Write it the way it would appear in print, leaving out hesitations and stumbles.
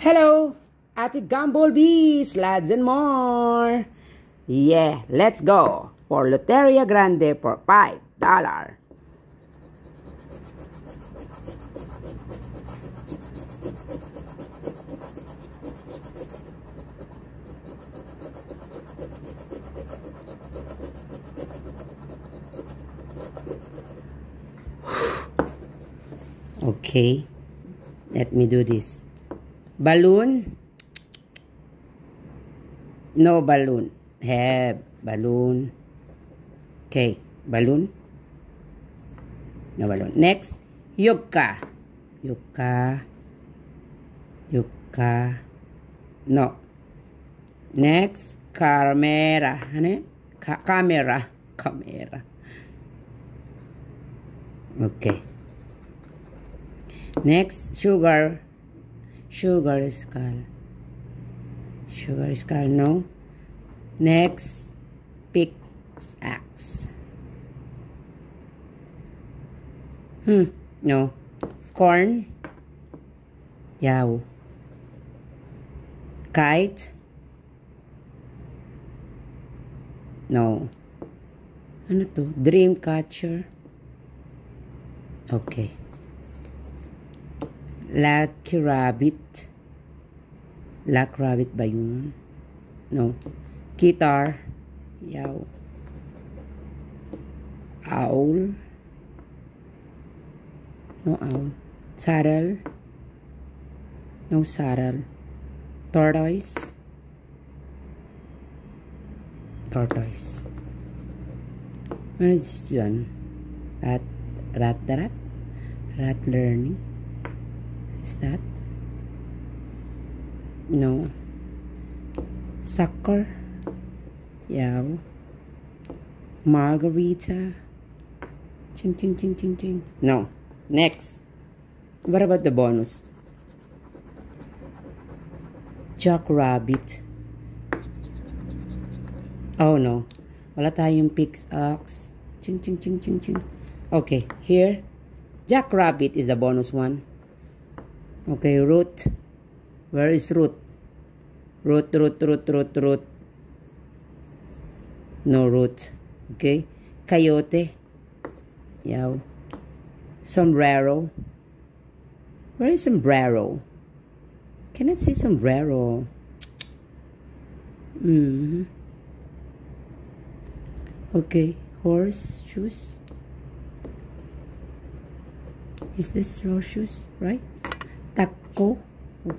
Hello, Ate Gumblebees, lads and more. Yeah, let's go for Loteria Grande for $5. Okay, let me do this. Balloon? No balloon. Have balloon. Okay, balloon. No balloon. Next, yucca. Yucca. Yucca. No. Next, camera. Ano? Camera. Camera. Okay. Next, sugar. Sugar skull. Sugar skull, no. Next, pickaxe. No. Corn. Yaw. Kite. No. Ano to? Dream catcher. Okay. Lucky rabbit. Lucky rabbit ba yun? No. Guitar. Yaw. Owl. No owl. Saddle. No saddle. Tortoise. Tortoise. Ano is yun? Rat. Rat learning. Is that? No. Sucker. Yeah. Margarita. Ching, ching, ching, ching, ching. No. Next. What about the bonus? Jackrabbit. Oh no. Wala tayong pickaxe. Ching, ching, ching, ching, ching. Okay. Here. Jackrabbit is the bonus one. Okay. Root. Where is root? Root. No root. Okay. Coyote. Yeah. Sombrero. Where is sombrero? Cannot see sombrero. Okay. Horse shoes. Is this horseshoes? Right? Taco. Okay.